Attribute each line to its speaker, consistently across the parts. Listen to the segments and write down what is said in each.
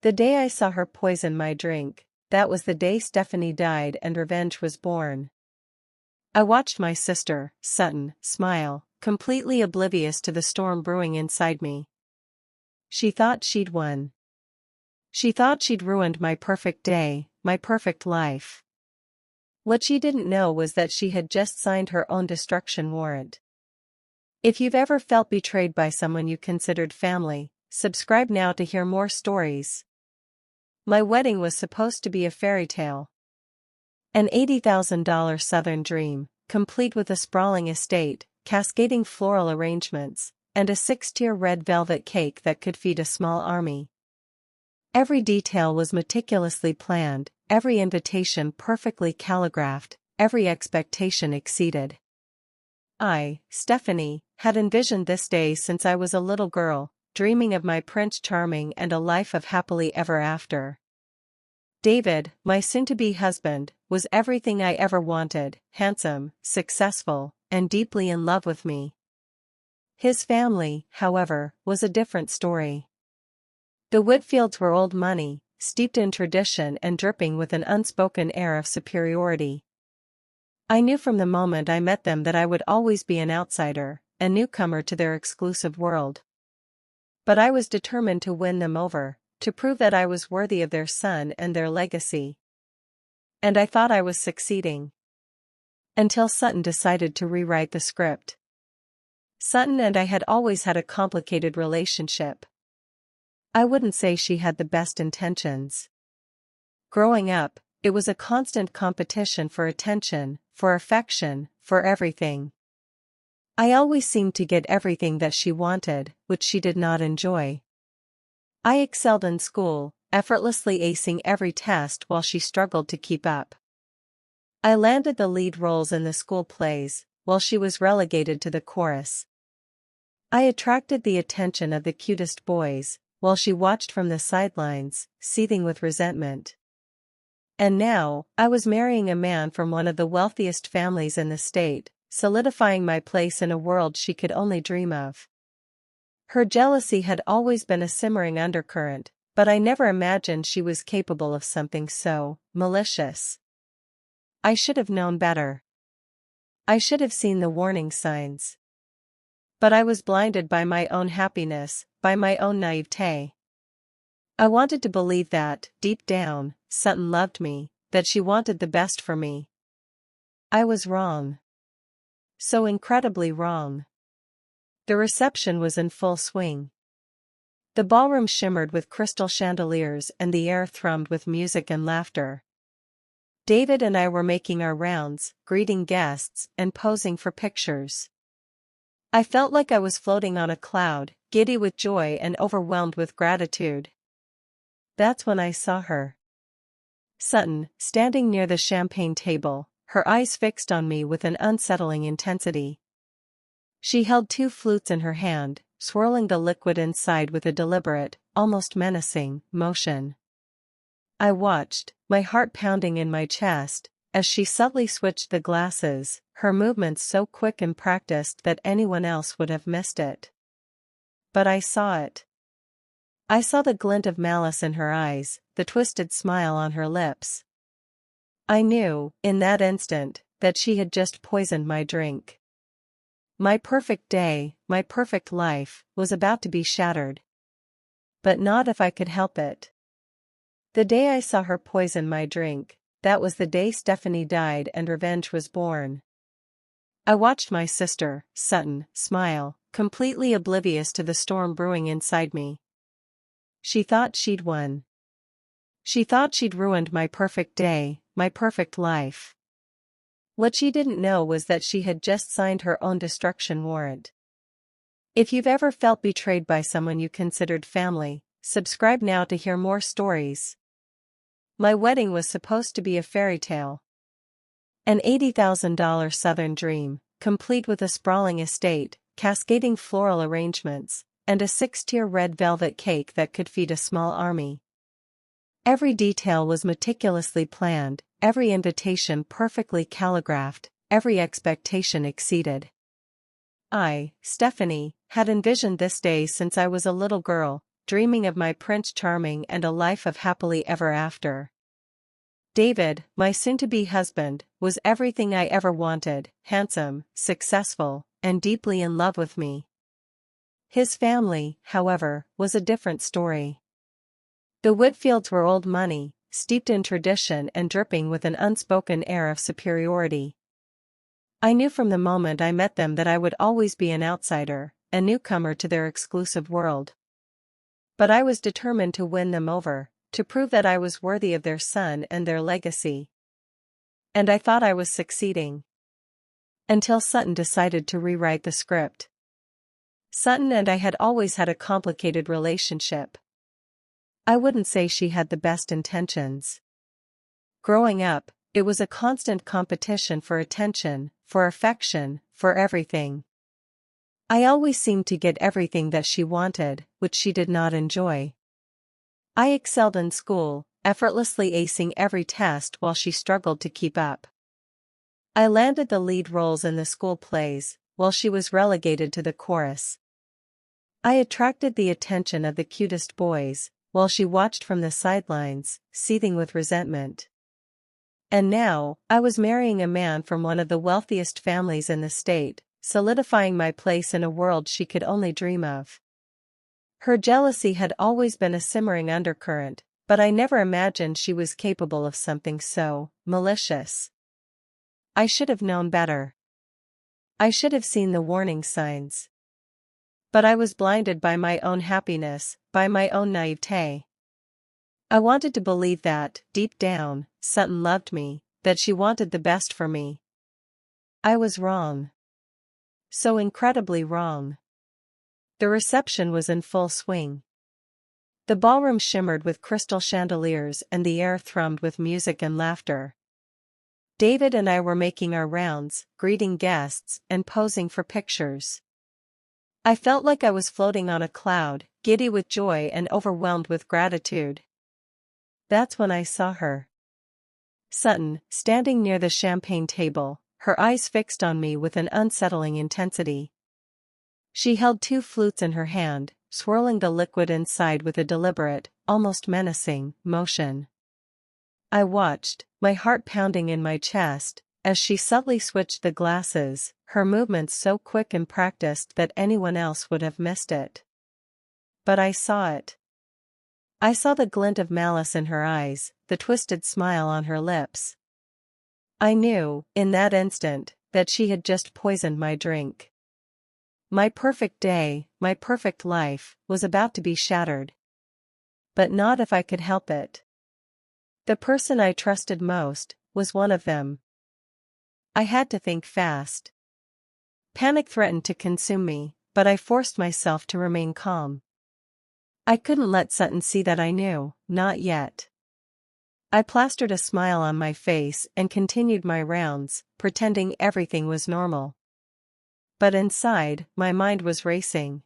Speaker 1: The day I saw her poison my drink, that was the day Stephanie died and revenge was born. I watched my sister, Sutton, smile, completely oblivious to the storm brewing inside me. She thought she'd won. She thought she'd ruined my perfect day, my perfect life. What she didn't know was that she had just signed her own destruction warrant. If you've ever felt betrayed by someone you considered family, subscribe now to hear more stories. My wedding was supposed to be a fairy tale. An $80,000 Southern dream, complete with a sprawling estate, cascading floral arrangements, and a 6-tier red velvet cake that could feed a small army. Every detail was meticulously planned, every invitation perfectly calligraphed, every expectation exceeded. I, Stephanie, had envisioned this day since I was a little girl, dreaming of my Prince Charming and a life of happily ever after. David, my soon-to-be husband, was everything I ever wanted, handsome, successful, and deeply in love with me. His family, however, was a different story. The Whitfields were old money, steeped in tradition and dripping with an unspoken air of superiority. I knew from the moment I met them that I would always be an outsider, a newcomer to their exclusive world. But I was determined to win them over, to prove that I was worthy of their son and their legacy. And I thought I was succeeding. Until Sutton decided to rewrite the script. Sutton and I had always had a complicated relationship. I wouldn't say she had the best intentions. Growing up, it was a constant competition for attention, for affection, for everything. I always seemed to get everything that she wanted, which she did not enjoy. I excelled in school, effortlessly acing every test while she struggled to keep up. I landed the lead roles in the school plays, while she was relegated to the chorus. I attracted the attention of the cutest boys, while she watched from the sidelines, seething with resentment. And now, I was marrying a man from one of the wealthiest families in the state, solidifying my place in a world she could only dream of. Her jealousy had always been a simmering undercurrent, but I never imagined she was capable of something so malicious. I should have known better. I should have seen the warning signs. But I was blinded by my own happiness, by my own naivete. I wanted to believe that, deep down, Sutton loved me, that she wanted the best for me. I was wrong. So incredibly wrong. The reception was in full swing. The ballroom shimmered with crystal chandeliers and the air thrummed with music and laughter. David and I were making our rounds, greeting guests, and posing for pictures. I felt like I was floating on a cloud, giddy with joy and overwhelmed with gratitude. That's when I saw her. Sutton, standing near the champagne table, her eyes fixed on me with an unsettling intensity. She held 2 flutes in her hand, swirling the liquid inside with a deliberate, almost menacing, motion. I watched, my heart pounding in my chest, as she subtly switched the glasses, her movements so quick and practiced that anyone else would have missed it. But I saw it. I saw the glint of malice in her eyes, the twisted smile on her lips. I knew, in that instant, that she had just poisoned my drink. My perfect day, my perfect life, was about to be shattered. But not if I could help it. The day I saw her poison my drink, that was the day Stephanie died and revenge was born. I watched my sister, Sutton, smile, completely oblivious to the storm brewing inside me. She thought she'd won. She thought she'd ruined my perfect day, my perfect life. What she didn't know was that she had just signed her own destruction warrant. If you've ever felt betrayed by someone you considered family, subscribe now to hear more stories. My wedding was supposed to be a fairy tale. An $80,000 Southern dream, complete with a sprawling estate, cascading floral arrangements, and a 6-tier red velvet cake that could feed a small army. Every detail was meticulously planned, every invitation perfectly calligraphed, every expectation exceeded. I, Stephanie, had envisioned this day since I was a little girl, dreaming of my Prince Charming and a life of happily ever after. David, my soon-to-be husband, was everything I ever wanted: handsome, successful, and deeply in love with me. His family, however, was a different story. The Whitfields were old money, steeped in tradition and dripping with an unspoken air of superiority. I knew from the moment I met them that I would always be an outsider, a newcomer to their exclusive world. But I was determined to win them over, to prove that I was worthy of their son and their legacy. And I thought I was succeeding. Until Sutton decided to rewrite the script. Sutton and I had always had a complicated relationship. I wouldn't say she had the best intentions. Growing up, it was a constant competition for attention, for affection, for everything. I always seemed to get everything that she wanted, which she did not enjoy. I excelled in school, effortlessly acing every test while she struggled to keep up. I landed the lead roles in the school plays, while she was relegated to the chorus. I attracted the attention of the cutest boys, while she watched from the sidelines, seething with resentment. And now, I was marrying a man from one of the wealthiest families in the state, solidifying my place in a world she could only dream of. Her jealousy had always been a simmering undercurrent, but I never imagined she was capable of something so malicious. I should have known better. I should have seen the warning signs. But I was blinded by my own happiness, by my own naivete. I wanted to believe that, deep down, Sutton loved me, that she wanted the best for me. I was wrong. So incredibly wrong. The reception was in full swing. The ballroom shimmered with crystal chandeliers and the air thrummed with music and laughter. David and I were making our rounds, greeting guests, and posing for pictures. I felt like I was floating on a cloud, giddy with joy and overwhelmed with gratitude. That's when I saw her. Sutton, standing near the champagne table, her eyes fixed on me with an unsettling intensity. She held 2 flutes in her hand, swirling the liquid inside with a deliberate, almost menacing, motion. I watched, my heart pounding in my chest, as she subtly switched the glasses, her movements so quick and practiced that anyone else would have missed it. But I saw it. I saw the glint of malice in her eyes, the twisted smile on her lips. I knew, in that instant, that she had just poisoned my drink. My perfect day, my perfect life, was about to be shattered. But not if I could help it. The person I trusted most was one of them. I had to think fast. Panic threatened to consume me, but I forced myself to remain calm. I couldn't let Sutton see that I knew, not yet. I plastered a smile on my face and continued my rounds, pretending everything was normal. But inside, my mind was racing.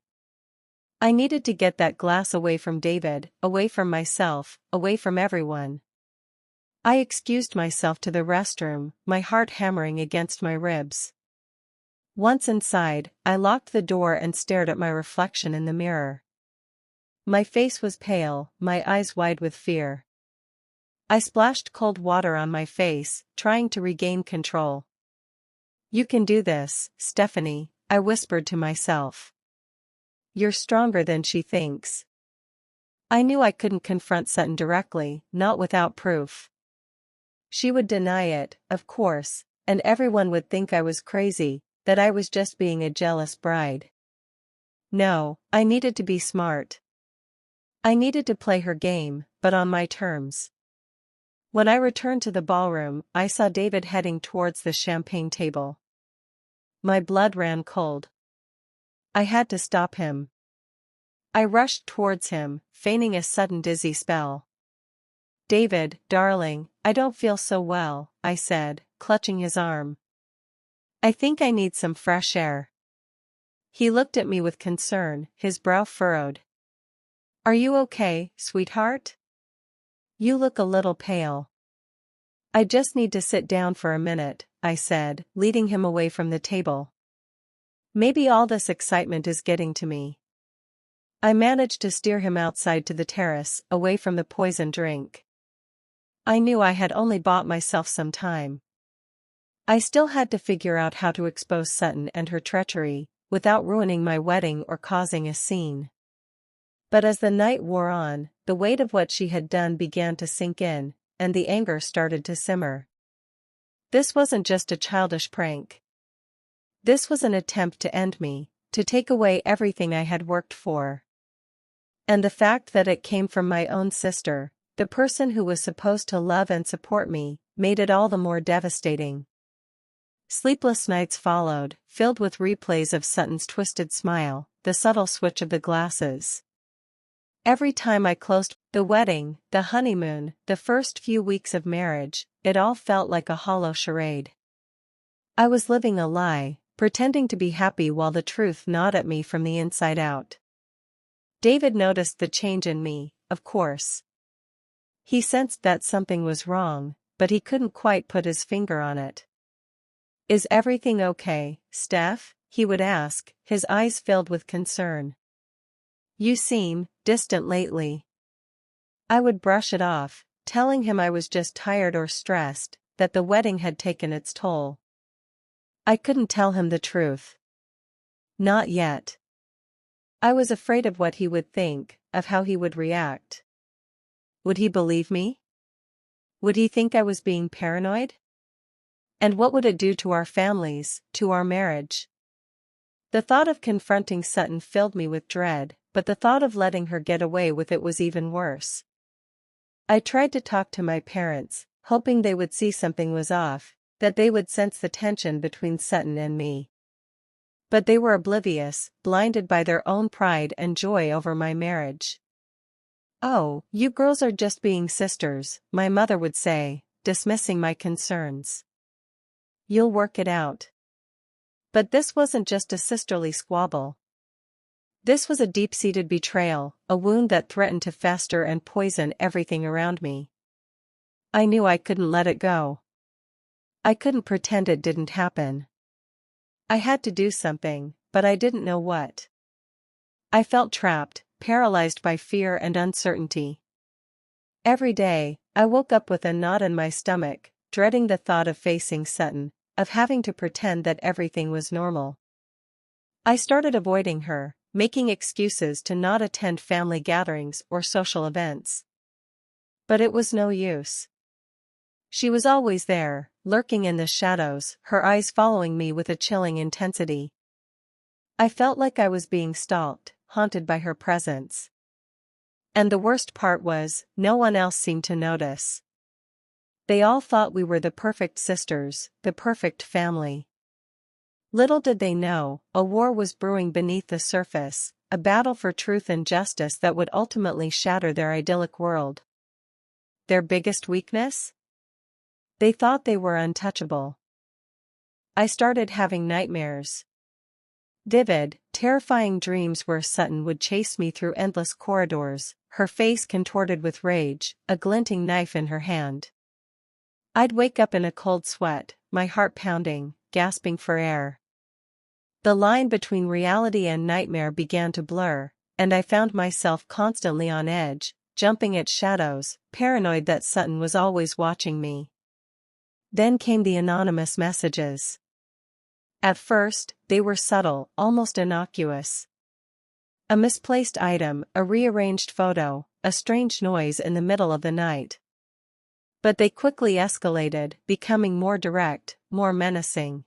Speaker 1: I needed to get that glass away from David, away from myself, away from everyone. I excused myself to the restroom, my heart hammering against my ribs. Once inside, I locked the door and stared at my reflection in the mirror. My face was pale, my eyes wide with fear. I splashed cold water on my face, trying to regain control. "You can do this, Stephanie," I whispered to myself. "You're stronger than she thinks." I knew I couldn't confront Sutton directly, not without proof. She would deny it, of course, and everyone would think I was crazy, that I was just being a jealous bride. No, I needed to be smart. I needed to play her game, but on my terms. When I returned to the ballroom, I saw David heading towards the champagne table. My blood ran cold. I had to stop him. I rushed towards him, feigning a sudden dizzy spell. "David, darling, I don't feel so well," I said, clutching his arm. "I think I need some fresh air." He looked at me with concern, his brow furrowed. "Are you okay, sweetheart? You look a little pale." "I just need to sit down for a minute," I said, leading him away from the table. "Maybe all this excitement is getting to me." I managed to steer him outside to the terrace, away from the poison drink. I knew I had only bought myself some time. I still had to figure out how to expose Sutton and her treachery, without ruining my wedding or causing a scene. But as the night wore on, the weight of what she had done began to sink in, and the anger started to simmer. This wasn't just a childish prank. This was an attempt to end me, to take away everything I had worked for. And the fact that it came from my own sister, the person who was supposed to love and support me, made it all the more devastating. Sleepless nights followed, filled with replays of Sutton's twisted smile, the subtle switch of the glasses. Every time I closed the wedding, the honeymoon, the first few weeks of marriage, it all felt like a hollow charade. I was living a lie, pretending to be happy while the truth gnawed at me from the inside out. David noticed the change in me, of course. He sensed that something was wrong, but he couldn't quite put his finger on it. "Is everything okay, Steph?" he would ask, his eyes filled with concern. "You seem distant lately." I would brush it off, telling him I was just tired or stressed, that the wedding had taken its toll. I couldn't tell him the truth. Not yet. I was afraid of what he would think, of how he would react. Would he believe me? Would he think I was being paranoid? And what would it do to our families, to our marriage? The thought of confronting Sutton filled me with dread, but the thought of letting her get away with it was even worse. I tried to talk to my parents, hoping they would see something was off, that they would sense the tension between Sutton and me. But they were oblivious, blinded by their own pride and joy over my marriage. "Oh, you girls are just being sisters," my mother would say, dismissing my concerns. "You'll work it out." But this wasn't just a sisterly squabble. This was a deep-seated betrayal, a wound that threatened to fester and poison everything around me. I knew I couldn't let it go. I couldn't pretend it didn't happen. I had to do something, but I didn't know what. I felt trapped, paralyzed by fear and uncertainty. Every day, I woke up with a knot in my stomach, dreading the thought of facing Sutton, of having to pretend that everything was normal. I started avoiding her, making excuses to not attend family gatherings or social events. But it was no use. She was always there, lurking in the shadows, her eyes following me with a chilling intensity. I felt like I was being stalked, haunted by her presence. And the worst part was, no one else seemed to notice. They all thought we were the perfect sisters, the perfect family. Little did they know, a war was brewing beneath the surface, a battle for truth and justice that would ultimately shatter their idyllic world. Their biggest weakness? They thought they were untouchable. I started having nightmares. Vivid, terrifying dreams where Sutton would chase me through endless corridors, her face contorted with rage, a glinting knife in her hand. I'd wake up in a cold sweat, my heart pounding, gasping for air. The line between reality and nightmare began to blur, and I found myself constantly on edge, jumping at shadows, paranoid that Sutton was always watching me. Then came the anonymous messages. At first, they were subtle, almost innocuous. A misplaced item, a rearranged photo, a strange noise in the middle of the night. But they quickly escalated, becoming more direct, more menacing.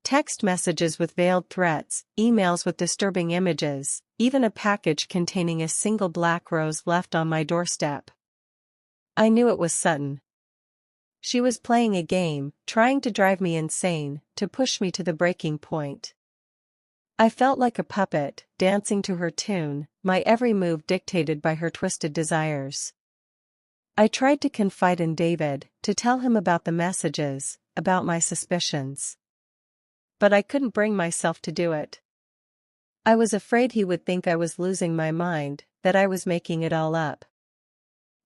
Speaker 1: Text messages with veiled threats, emails with disturbing images, even a package containing a single black rose left on my doorstep. I knew it was Sutton. She was playing a game, trying to drive me insane, to push me to the breaking point. I felt like a puppet, dancing to her tune, my every move dictated by her twisted desires. I tried to confide in David, to tell him about the messages, about my suspicions. But I couldn't bring myself to do it. I was afraid he would think I was losing my mind, that I was making it all up.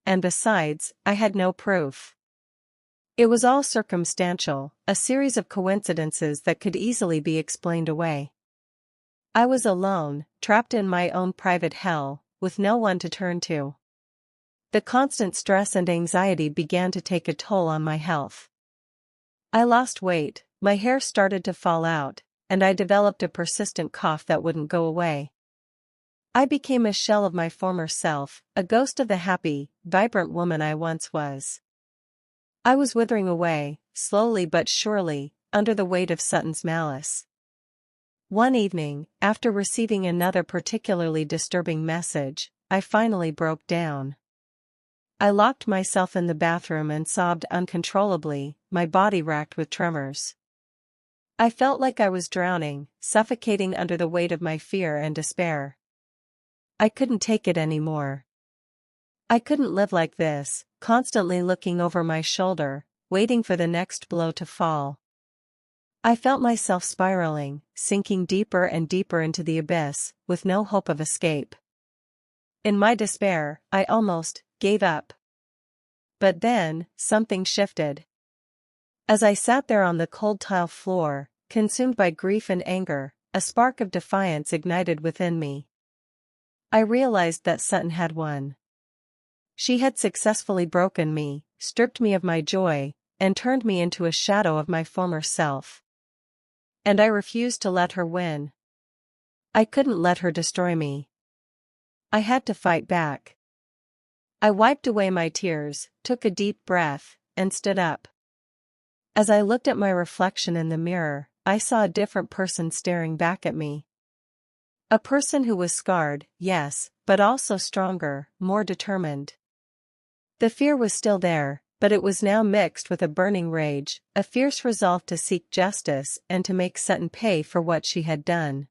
Speaker 1: And besides, I had no proof. It was all circumstantial, a series of coincidences that could easily be explained away. I was alone, trapped in my own private hell, with no one to turn to. The constant stress and anxiety began to take a toll on my health. I lost weight, my hair started to fall out, and I developed a persistent cough that wouldn't go away. I became a shell of my former self, a ghost of the happy, vibrant woman I once was. I was withering away, slowly but surely, under the weight of Sutton's malice. One evening, after receiving another particularly disturbing message, I finally broke down. I locked myself in the bathroom and sobbed uncontrollably, my body racked with tremors. I felt like I was drowning, suffocating under the weight of my fear and despair. I couldn't take it anymore. I couldn't live like this, constantly looking over my shoulder, waiting for the next blow to fall. I felt myself spiraling, sinking deeper and deeper into the abyss, with no hope of escape. In my despair, I almost gave up. But then, something shifted. As I sat there on the cold tile floor, consumed by grief and anger, a spark of defiance ignited within me. I realized that Sutton had won. She had successfully broken me, stripped me of my joy, and turned me into a shadow of my former self. And I refused to let her win. I couldn't let her destroy me. I had to fight back. I wiped away my tears, took a deep breath, and stood up. As I looked at my reflection in the mirror, I saw a different person staring back at me. A person who was scarred, yes, but also stronger, more determined. The fear was still there, but it was now mixed with a burning rage, a fierce resolve to seek justice and to make Sutton pay for what she had done.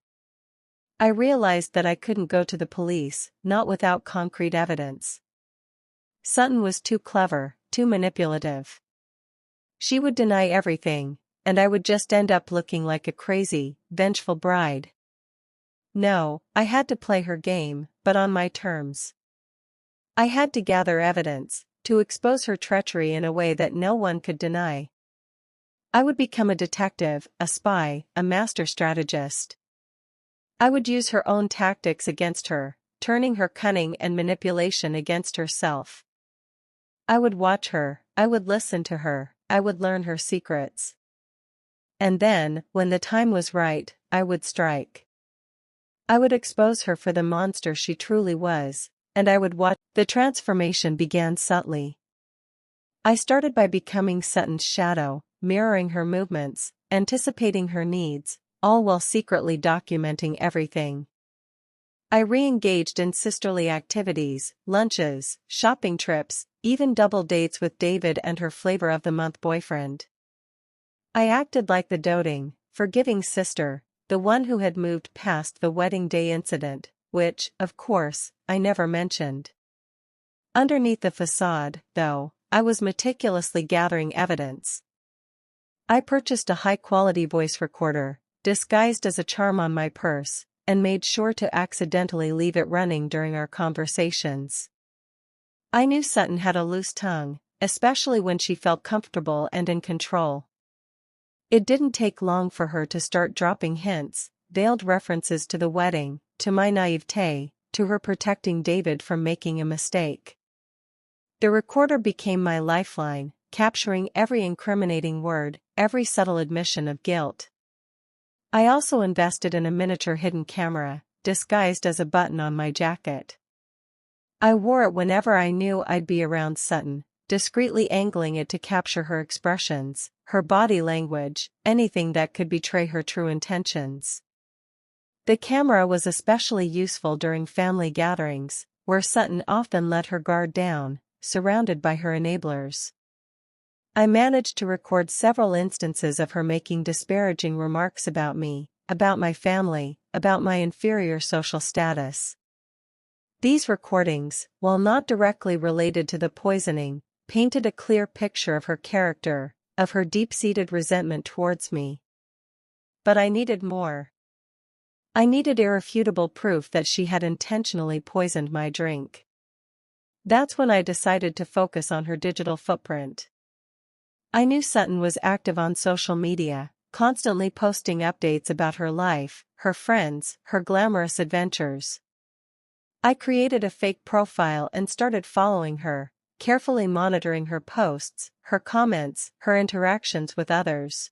Speaker 1: I realized that I couldn't go to the police, not without concrete evidence. Sutton was too clever, too manipulative. She would deny everything, and I would just end up looking like a crazy, vengeful bride. No, I had to play her game, but on my terms. I had to gather evidence, to expose her treachery in a way that no one could deny. I would become a detective, a spy, a master strategist. I would use her own tactics against her, turning her cunning and manipulation against herself. I would watch her, I would listen to her, I would learn her secrets. And then, when the time was right, I would strike. I would expose her for the monster she truly was, and I would watch. The transformation began subtly. I started by becoming Sutton's shadow, mirroring her movements, anticipating her needs, all while secretly documenting everything. I re-engaged in sisterly activities, lunches, shopping trips, even double dates with David and her flavor-of-the-month boyfriend. I acted like the doting, forgiving sister, the one who had moved past the wedding day incident, which, of course, I never mentioned. Underneath the facade, though, I was meticulously gathering evidence. I purchased a high-quality voice recorder, disguised as a charm on my purse, and made sure to accidentally leave it running during our conversations. I knew Sutton had a loose tongue, especially when she felt comfortable and in control. It didn't take long for her to start dropping hints, veiled references to the wedding, to my naivete, to her protecting David from making a mistake. The recorder became my lifeline, capturing every incriminating word, every subtle admission of guilt. I also invested in a miniature hidden camera, disguised as a button on my jacket. I wore it whenever I knew I'd be around Sutton, discreetly angling it to capture her expressions, her body language, anything that could betray her true intentions. The camera was especially useful during family gatherings, where Sutton often let her guard down, surrounded by her enablers. I managed to record several instances of her making disparaging remarks about me, about my family, about my inferior social status. These recordings, while not directly related to the poisoning, painted a clear picture of her character, of her deep-seated resentment towards me. But I needed more. I needed irrefutable proof that she had intentionally poisoned my drink. That's when I decided to focus on her digital footprint. I knew Sutton was active on social media, constantly posting updates about her life, her friends, her glamorous adventures. I created a fake profile and started following her, carefully monitoring her posts, her comments, her interactions with others.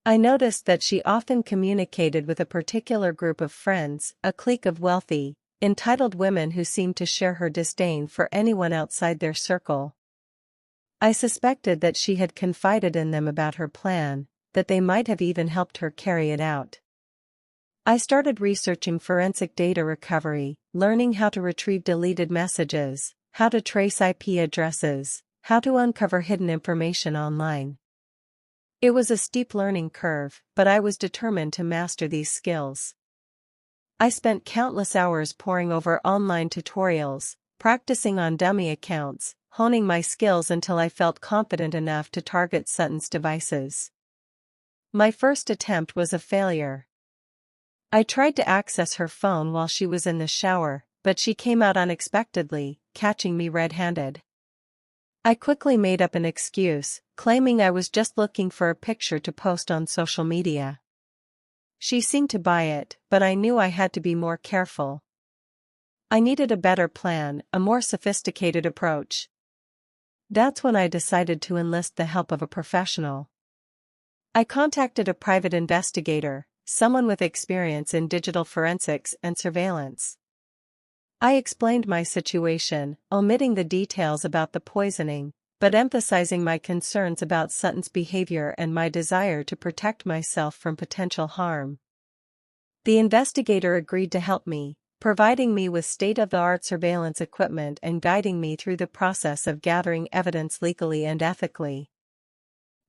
Speaker 1: I noticed that she often communicated with a particular group of friends, a clique of wealthy, entitled women who seemed to share her disdain for anyone outside their circle. I suspected that she had confided in them about her plan, that they might have even helped her carry it out. I started researching forensic data recovery, learning how to retrieve deleted messages, how to trace IP addresses, how to uncover hidden information online. It was a steep learning curve, but I was determined to master these skills. I spent countless hours poring over online tutorials, practicing on dummy accounts, honing my skills until I felt confident enough to target Sutton's devices. My first attempt was a failure. I tried to access her phone while she was in the shower, but she came out unexpectedly, catching me red-handed. I quickly made up an excuse, claiming I was just looking for a picture to post on social media. She seemed to buy it, but I knew I had to be more careful. I needed a better plan, a more sophisticated approach. That's when I decided to enlist the help of a professional. I contacted a private investigator, someone with experience in digital forensics and surveillance. I explained my situation, omitting the details about the poisoning, but emphasizing my concerns about Sutton's behavior and my desire to protect myself from potential harm. The investigator agreed to help me, providing me with state-of-the-art surveillance equipment and guiding me through the process of gathering evidence legally and ethically.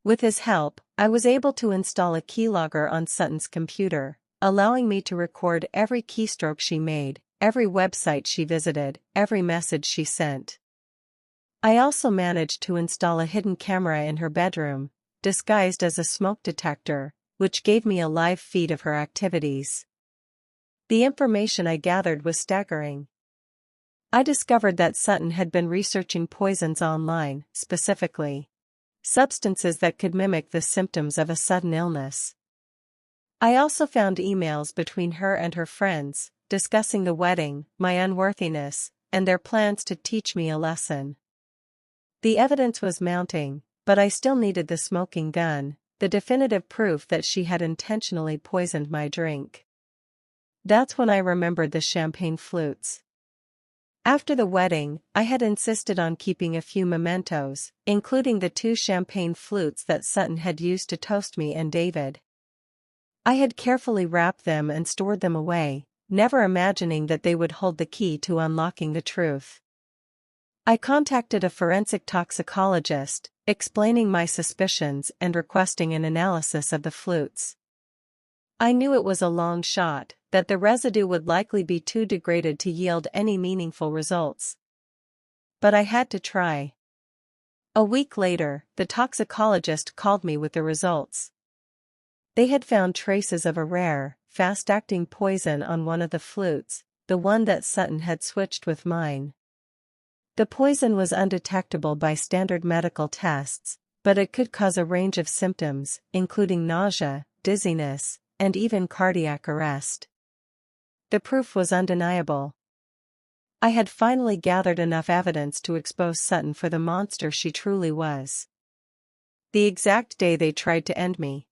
Speaker 1: With his help, I was able to install a keylogger on Sutton's computer, allowing me to record every keystroke she made, every website she visited, every message she sent. I also managed to install a hidden camera in her bedroom, disguised as a smoke detector, which gave me a live feed of her activities. The information I gathered was staggering. I discovered that Sutton had been researching poisons online, specifically substances that could mimic the symptoms of a sudden illness. I also found emails between her and her friends, discussing the wedding, my unworthiness, and their plans to teach me a lesson. The evidence was mounting, but I still needed the smoking gun, the definitive proof that she had intentionally poisoned my drink. That's when I remembered the champagne flutes. After the wedding, I had insisted on keeping a few mementos, including the 2 champagne flutes that Sutton had used to toast me and David. I had carefully wrapped them and stored them away, never imagining that they would hold the key to unlocking the truth. I contacted a forensic toxicologist, explaining my suspicions and requesting an analysis of the flutes. I knew it was a long shot, that the residue would likely be too degraded to yield any meaningful results. But I had to try. A week later, the toxicologist called me with the results. They had found traces of a rare, fast-acting poison on one of the flutes, the one that Sutton had switched with mine. The poison was undetectable by standard medical tests, but it could cause a range of symptoms, including nausea, dizziness, and even cardiac arrest. The proof was undeniable. I had finally gathered enough evidence to expose Sutton for the monster she truly was. The exact day they tried to end me,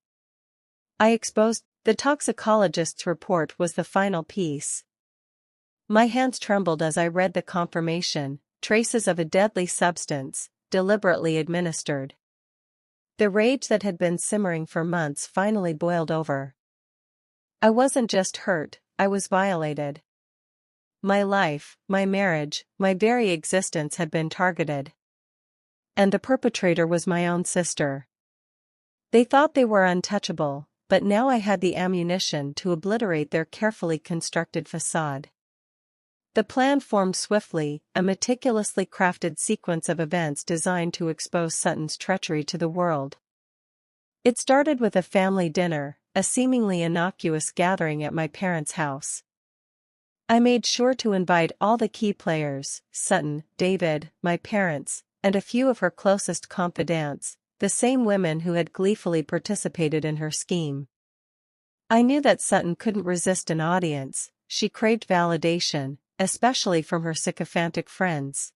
Speaker 1: I exposed. The toxicologist's report was the final piece. My hands trembled as I read the confirmation: traces of a deadly substance, deliberately administered. The rage that had been simmering for months finally boiled over. I wasn't just hurt, I was violated. My life, my marriage, my very existence had been targeted. And the perpetrator was my own sister. They thought they were untouchable, but now I had the ammunition to obliterate their carefully constructed facade. The plan formed swiftly, a meticulously crafted sequence of events designed to expose Sutton's treachery to the world. It started with a family dinner, a seemingly innocuous gathering at my parents' house. I made sure to invite all the key players: Sutton, David, my parents, and a few of her closest confidants, the same women who had gleefully participated in her scheme. I knew that Sutton couldn't resist an audience. She craved validation, especially from her sycophantic friends.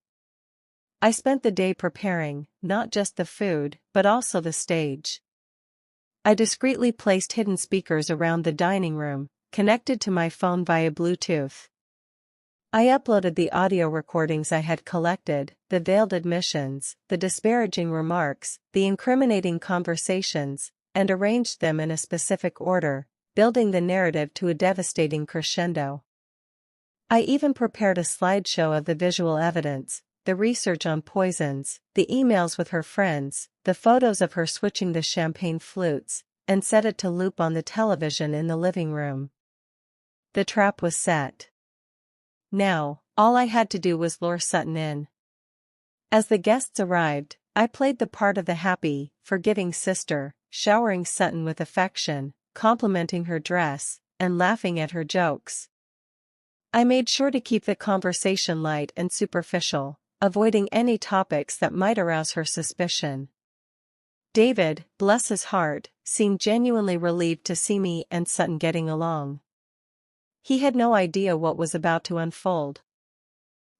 Speaker 1: I spent the day preparing, not just the food, but also the stage. I discreetly placed hidden speakers around the dining room, connected to my phone via Bluetooth. I uploaded the audio recordings I had collected, the veiled admissions, the disparaging remarks, the incriminating conversations, and arranged them in a specific order, building the narrative to a devastating crescendo. I even prepared a slideshow of the visual evidence, the research on poisons, the emails with her friends, the photos of her switching the champagne flutes, and set it to loop on the television in the living room. The trap was set. Now, all I had to do was lure Sutton in. As the guests arrived, I played the part of the happy, forgiving sister, showering Sutton with affection, complimenting her dress, and laughing at her jokes. I made sure to keep the conversation light and superficial, avoiding any topics that might arouse her suspicion. David, bless his heart, seemed genuinely relieved to see me and Sutton getting along. He had no idea what was about to unfold.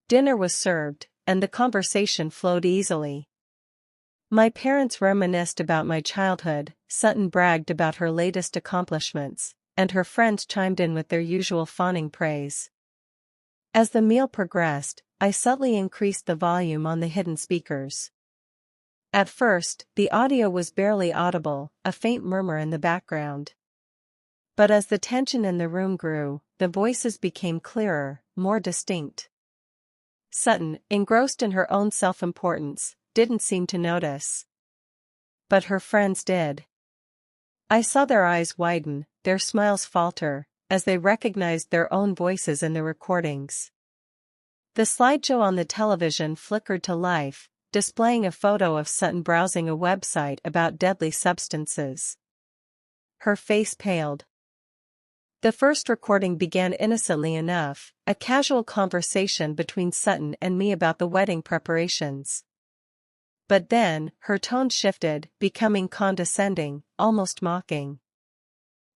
Speaker 1: Dinner was served, and the conversation flowed easily. My parents reminisced about my childhood, Sutton bragged about her latest accomplishments, and her friends chimed in with their usual fawning praise. As the meal progressed, I subtly increased the volume on the hidden speakers. At first, the audio was barely audible, a faint murmur in the background. But as the tension in the room grew, the voices became clearer, more distinct. Sutton, engrossed in her own self-importance, didn't seem to notice. But her friends did. I saw their eyes widen, their smiles falter, as they recognized their own voices in the recordings. The slideshow on the television flickered to life, displaying a photo of Sutton browsing a website about deadly substances. Her face paled. The first recording began innocently enough, a casual conversation between Sutton and me about the wedding preparations. But then, her tone shifted, becoming condescending, almost mocking.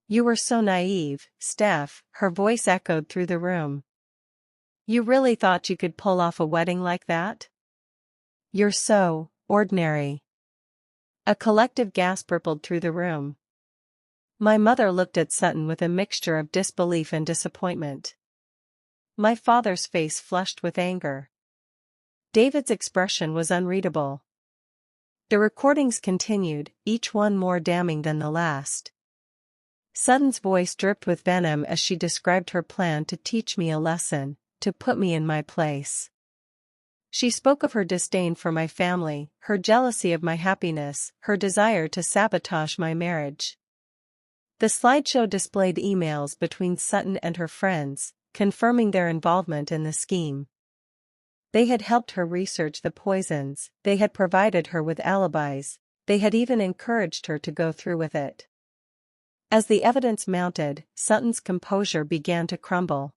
Speaker 1: "You were so naive, Steph," her voice echoed through the room. "You really thought you could pull off a wedding like that? You're so ordinary." A collective gasp rippled through the room. My mother looked at Sutton with a mixture of disbelief and disappointment. My father's face flushed with anger. David's expression was unreadable. The recordings continued, each one more damning than the last. Sutton's voice dripped with venom as she described her plan to teach me a lesson, to put me in my place. She spoke of her disdain for my family, her jealousy of my happiness, her desire to sabotage my marriage. The slideshow displayed emails between Sutton and her friends, confirming their involvement in the scheme. They had helped her research the poisons, they had provided her with alibis, they had even encouraged her to go through with it. As the evidence mounted, Sutton's composure began to crumble.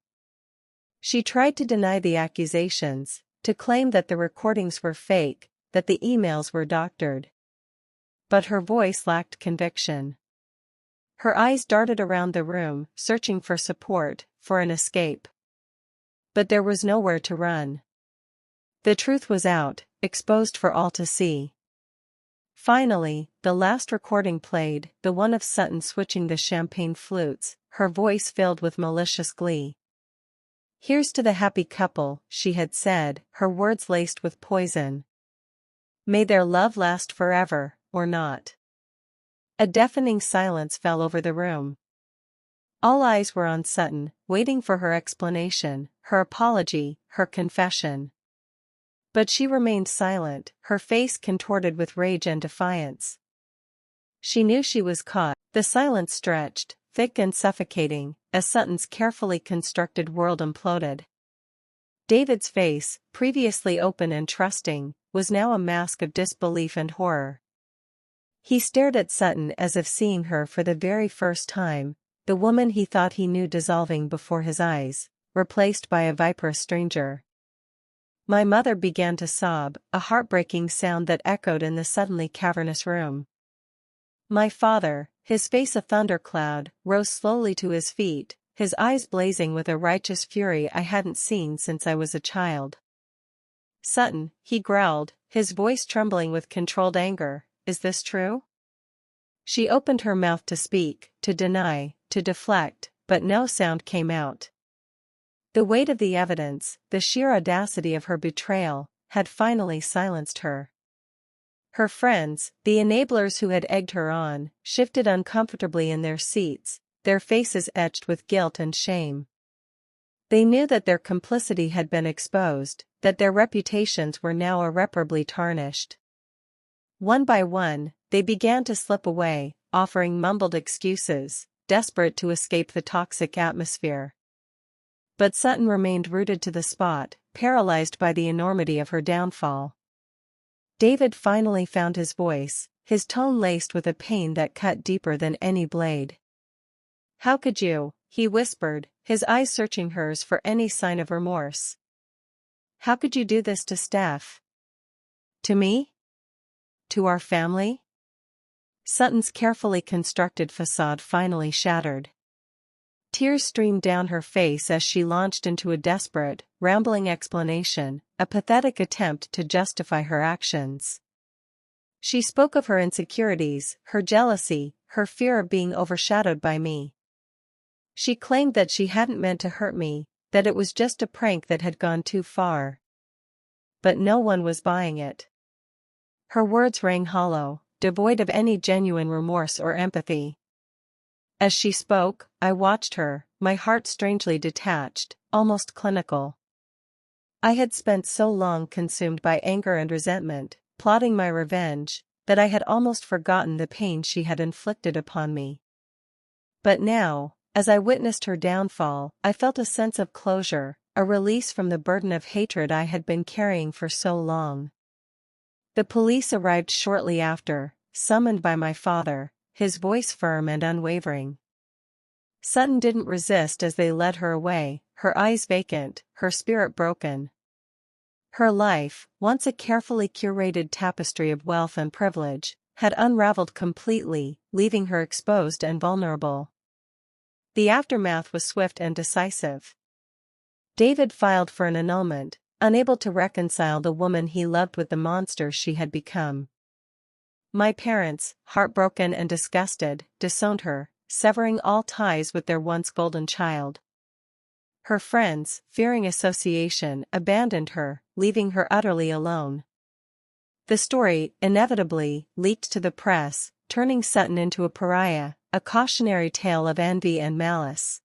Speaker 1: She tried to deny the accusations, to claim that the recordings were fake, that the emails were doctored. But her voice lacked conviction. Her eyes darted around the room, searching for support, for an escape. But there was nowhere to run. The truth was out, exposed for all to see. Finally, the last recording played, the one of Sutton switching the champagne flutes, her voice filled with malicious glee. "Here's to the happy couple," she had said, her words laced with poison. "May their love last forever, or not." A deafening silence fell over the room. All eyes were on Sutton, waiting for her explanation, her apology, her confession. But she remained silent, her face contorted with rage and defiance. She knew she was caught. The silence stretched, thick and suffocating, as Sutton's carefully constructed world imploded. David's face, previously open and trusting, was now a mask of disbelief and horror. He stared at Sutton as if seeing her for the very first time, the woman he thought he knew dissolving before his eyes, replaced by a viperous stranger. My mother began to sob, a heartbreaking sound that echoed in the suddenly cavernous room. My father, his face a thundercloud, rose slowly to his feet, his eyes blazing with a righteous fury I hadn't seen since I was a child. "Sutton," he growled, his voice trembling with controlled anger, "is this true?" She opened her mouth to speak, to deny, to deflect, but no sound came out. The weight of the evidence, the sheer audacity of her betrayal, had finally silenced her. Her friends, the enablers who had egged her on, shifted uncomfortably in their seats, their faces etched with guilt and shame. They knew that their complicity had been exposed, that their reputations were now irreparably tarnished. One by one, they began to slip away, offering mumbled excuses, desperate to escape the toxic atmosphere. But Sutton remained rooted to the spot, paralyzed by the enormity of her downfall. David finally found his voice, his tone laced with a pain that cut deeper than any blade. "How could you?" he whispered, his eyes searching hers for any sign of remorse. "How could you do this to Steph? To me? To our family?" Sutton's carefully constructed facade finally shattered. Tears streamed down her face as she launched into a desperate, rambling explanation, a pathetic attempt to justify her actions. She spoke of her insecurities, her jealousy, her fear of being overshadowed by me. She claimed that she hadn't meant to hurt me, that it was just a prank that had gone too far. But no one was buying it. Her words rang hollow, devoid of any genuine remorse or empathy. As she spoke, I watched her, my heart strangely detached, almost clinical. I had spent so long consumed by anger and resentment, plotting my revenge, that I had almost forgotten the pain she had inflicted upon me. But now, as I witnessed her downfall, I felt a sense of closure, a release from the burden of hatred I had been carrying for so long. The police arrived shortly after, summoned by my father, his voice firm and unwavering. Sutton didn't resist as they led her away, her eyes vacant, her spirit broken. Her life, once a carefully curated tapestry of wealth and privilege, had unraveled completely, leaving her exposed and vulnerable. The aftermath was swift and decisive. David filed for an annulment, unable to reconcile the woman he loved with the monster she had become. My parents, heartbroken and disgusted, disowned her, severing all ties with their once golden child. Her friends, fearing association, abandoned her, leaving her utterly alone. The story, inevitably, leaked to the press, turning Sutton into a pariah, a cautionary tale of envy and malice.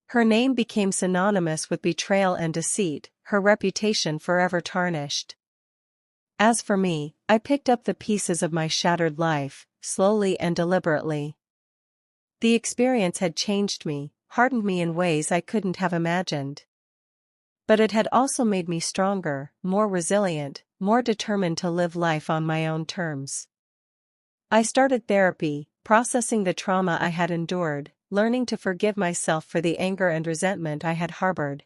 Speaker 1: Her name became synonymous with betrayal and deceit, her reputation forever tarnished. As for me, I picked up the pieces of my shattered life, slowly and deliberately. The experience had changed me, hardened me in ways I couldn't have imagined. But it had also made me stronger, more resilient, more determined to live life on my own terms. I started therapy, processing the trauma I had endured, learning to forgive myself for the anger and resentment I had harbored.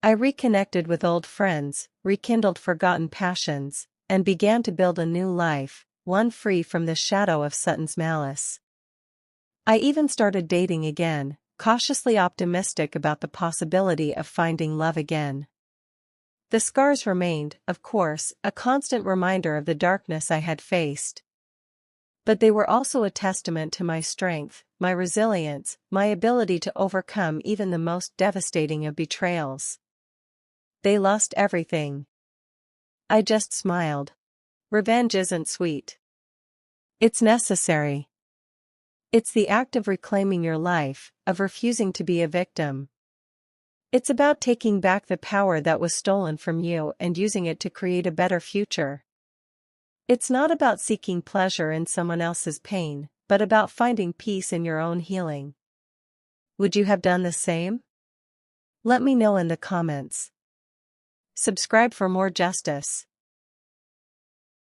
Speaker 1: I reconnected with old friends, rekindled forgotten passions, and began to build a new life, one free from the shadow of Sutton's malice. I even started dating again, cautiously optimistic about the possibility of finding love again. The scars remained, of course, a constant reminder of the darkness I had faced. But they were also a testament to my strength, my resilience, my ability to overcome even the most devastating of betrayals. They lost everything. I just smiled. Revenge isn't sweet. It's necessary. It's the act of reclaiming your life, of refusing to be a victim. It's about taking back the power that was stolen from you and using it to create a better future. It's not about seeking pleasure in someone else's pain, but about finding peace in your own healing. Would you have done the same? Let me know in the comments. Subscribe for more justice.